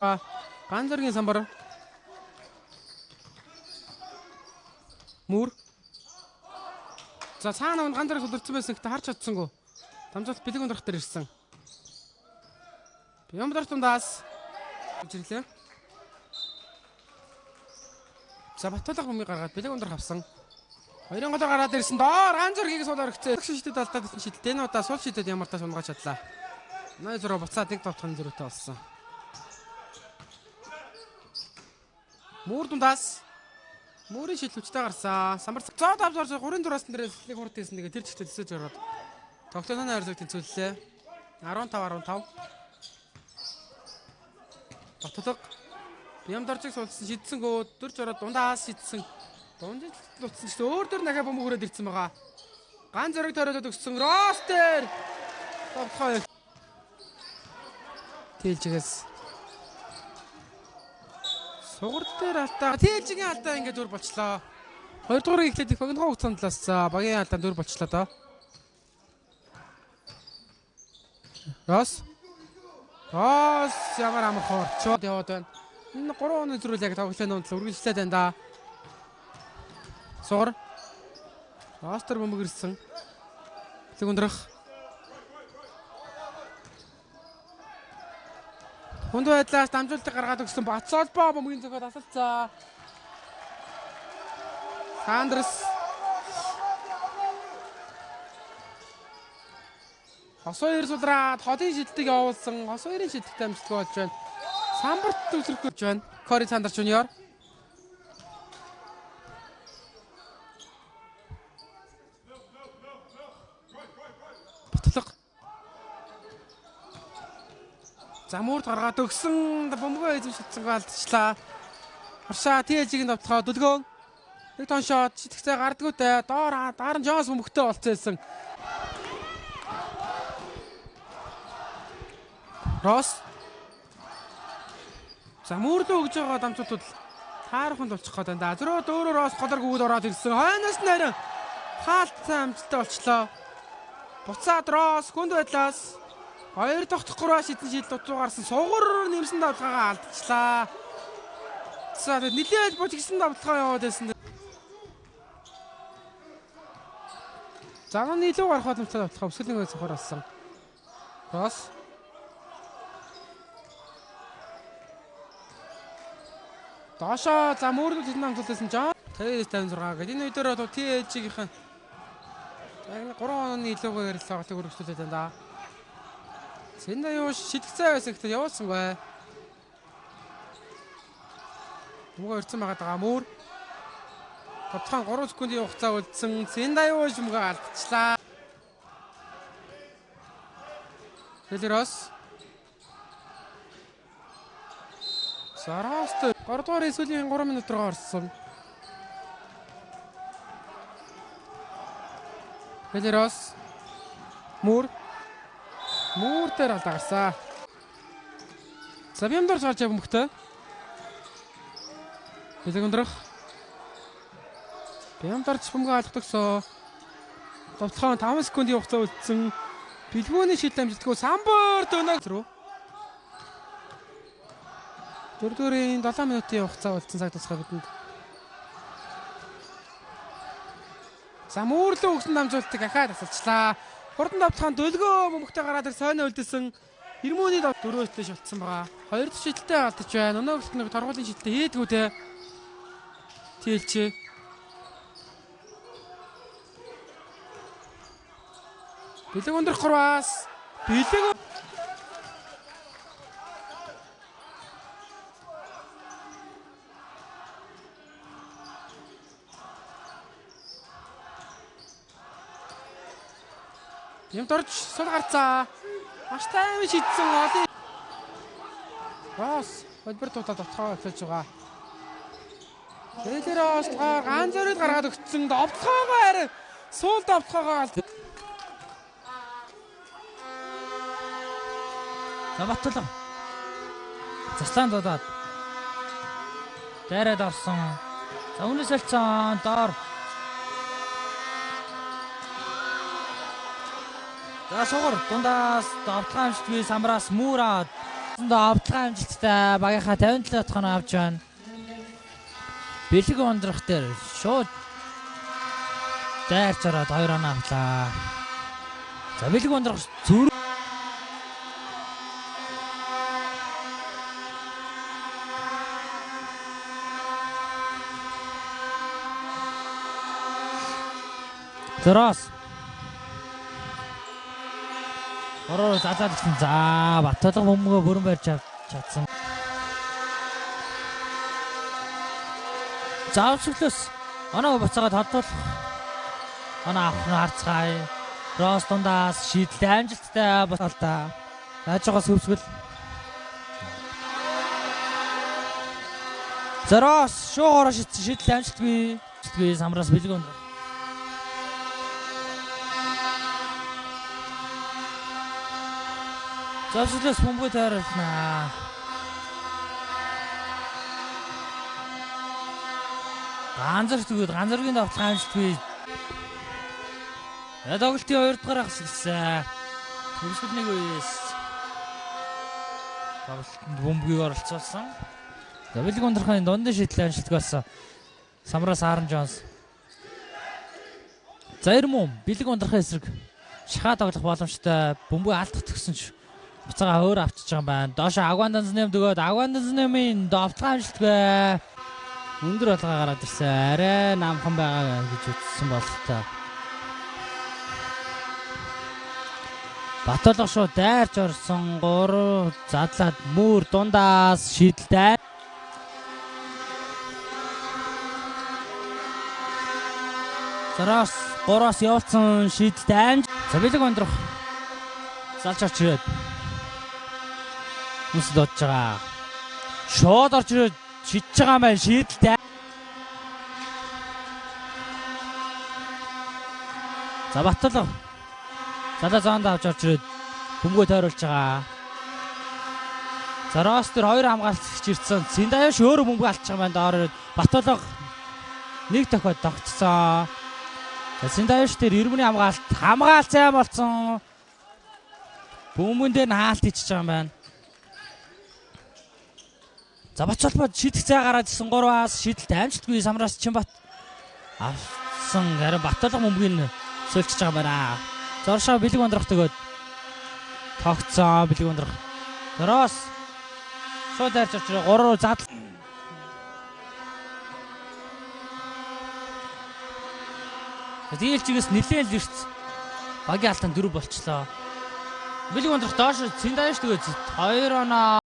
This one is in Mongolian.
Ганзаргийн самбар. Мөр. За цаана ганзарыг судалсан байсан гэхдээ харж чадсангүй. Дамжуулалт бэлэг ундрах дээр ирсэн. Бямдар тундаас ирлээ. За Батулга бөмбөгийг гаргаад бэлэг ундрах авсан. Хоёрын голоор гараад ирсэн. Доор ганзаргийг суулаар өгцөө. Шидэд алдаад ирсэн шидэд. Энэ удаа сул шидэд ямар тааш унгааж чадлаа. 8-6 буцаад нэг товтхон зөрүүтэй болсон. Мөр дундаас мөрийн шилвчтэй гарсан. Самбар цоод авсарч 3-4-аас дээрээс нэг хурд хийсэн. Тэгээ тэр чигт өсөж ороод тоглооны харилцааг тэнцвэллээ. 15-15. Батулга Бямдарчиг суулсан шидсэн гоо дөрж ороод дундаас шидсэн. Дундад лутсан ч өөр дөр дахиад бөмбөг өрөөд ирсэн байгаа. Ганц зориг тойроод өгсөн. Ростер. Товхой. Тэлжигээс сугар дээр алдаа. Тэлжигийн алдаа ингээд дүр болчлоо. 2 дугаар ихлээд их богино хугацаанд талаас багийн алдаа дүр болчлоо доо. Рос ямар амархан орчоод яваад байна. Энэ 3 оны зүрүүл яг тоглоомын унтал үргэлжлээд байна да. Сугар. Ростер бөмбөг ирсэн. Бэлэг ундрах. Хүнд байдлаас дамжуулалтыг гаргаад өгсөн Бацолбо бөмбөгийн зөвхөд асалцаа. Сандрс. Хосоёр судраад ходын шилдэг явуулсан. Хосоёрын шилдэгтэй амжилттай болж байна. Самбарт төвсрөх гэж байна. Кори Сандар Жуниор. Батулга. Замуурд гаргаад өгсөн бөмбөгөө эзэмшилсэн алдчихлаа. Харшаа Тэлжигийн давталгаа дөлгөөн. Нэг тон шот шитгэцээ гардгүйтэй. Доор нь Жонс бөмбөгтэй болцсон. Рос. Замуурд өгж байгаа дамжуултууд таарахын болчих гээд байна да. Зөрөө дөөрөө Рос голор гүгд ороод ирсэн. Хойноос нэрэн хаалттай амжилттай болчлоо. Буцаад Рос хүнд байдлаас 2 дахь 3-аас шидэн шил дутуу гарсан сугар нэмсэн давталгаагаа алдчихлаа. За нэлээд бочгсон давталгаа яваад байсан. Загны илүү гарах боломжтой давталгаа өсгөлнөөс сухар алсан. Рос. Доошоо замуурд хэлнэ амжилтсан жаа. 56 гэдэг. Энэ үедээ бол TH-ийн яг 3 оны илүүгээр л тоглолтыг өргөжлүүлээд байна да. Сэндэ юу шидэгцээ байсан гэхдээ явуулсангүй. Бөмбөг өрцөн байгаа мөр. Товтхон 3 секундын хугацаа үлдсэн. Сэндэ юу бөмбөг алдчихлаа. Телерос. Сараст 3 дугаар эсвэлийн 3 минут руу орсон. Телерос. Мөр дээр алдаа гарсан. Бямдар цааш бөмбөгтэй. Бэлэг ундрах. Бямдарч бөмбөг алдагдагсоо. Товтлохоо 5 секундын хугацаа үлдсэн. Бэлгүүний шил амжилтгүй самбар дөнөг рүү. 4-ийн 7 минутын хугацаа үлдсэн цаг тусгай бидэнд. Замуурлуу өгсөн дамжуултыг ахаад асалчлаа. Хурдан давтахаан дөлгөө бөмбөгтэй гараад ир сойно үлдсэн. Ирмөний 4-өөстэй шилтсэн байгаа. 2 дахь шилттэй алдаж байна. Өнөөгт нэг торгуулийн шилттэй хийдгүү те. Тэлчээ. Бэлэг ундрах 3-аас бэлэг Ямдорч сул гарцаа. Маш тайван шидсэн олон. Рос холбор тутаа дотгоо өчөж байгаа. Телерос ганц зориг гаргаад өгсөн. Довтлогоогоо харин суул довтлогоогоо алд. За Батулга. Заслаан додоод. Дайраад орсон. За үнэс олцсон доор. За сугар дундаас давтгаамжтгүй самраас муур аваад Автлага амжилттай багийнхаа 57 дахь оноо авч байна. Бэлэг ундрах дээр шууд дайрч ороод 2 оноо авлаа. За бэлэг ундрах зүр Зороос ороо залаад гисэн. За Батталга бөмбөгөө бүрэн барьж чадсан. Заавчлаас оноо буцаагаад тодтолох. Оноо авах нь харцгаая. Рос дундаас шийдэлтэй амжилттай болтоо. Наажгаас хөвсгөл. Зороос шуугаараа шийдсэн шийдэлтэй амжилтгүй самраас бэлэг өндөр. Заавчлаас бөмбөг таарна. Ганцаргийн давталгаа амжилтгүй. Тоглолтын 2 дугаар хасагсан. Хөвсгөл нэг үеэс тоглолтод бөмбөгийг оролцуулсан. За бэлэг ундрахын дундын шийдэл амжилтгүй болсон. Самраас Аарон Джонс. За ирмүм бэлэг ундрахын эсрэг шахаа тоглох боломжтой бөмбөг алдах төгсөн ч буцаага өөр авчиж байгаа юм байна. Доошо Агванданзнэм дөгөөд Агванданзнэмийн давталгаа амжилтгүй. Өндөр болгоо гараад ирсэн. Арай намхан байгаа гэж үзсэн бололтой. Батталга шууд дайрч орсон. 3 задлаад мөр дундаас шийдэлтэй. Зороос 3-аас явуулсан шийдэлтэй. За бэлэг ундрах. Залж орч ирээд. Нүс додж байгаа. Шууд орж ирээд шидэж байгаа юм байна. Шийдэлтэй. За Батталга залаа зоонд авч орж ирээд бөмбөгөө тойруулж байгаа. За Рос тэр 2 хамгаалагч ирсэн. Синдаяш өөрөө бөмбөг алдчих юм байна. Доор ирээд Батталга нэг тохиод тогтцсон. За Синдаяш тэр ирмэний хамгаалт сайн болсон. Бөмбөн дээр нь хаалт ичж байгаа юм байна. За Бацолбод шидэх цай гараад ирсэн. 3-аас шийдэлтэй амжилтгүй самраас Чинбат авсан. Харин Батталга бөмбөгийг сөлчж байгаа юм байна. Зоршоо бэлэг ундрах төгөөд тогтцоо бэлэг ундрах. Зороос шууд дайрч орж 3 руу задал. Дийлчгээс нэлээд л ирц. Багийн алтан 4 болчлоо. Бэлэг ундрах доош Синдаяш төгөөд 2 оноо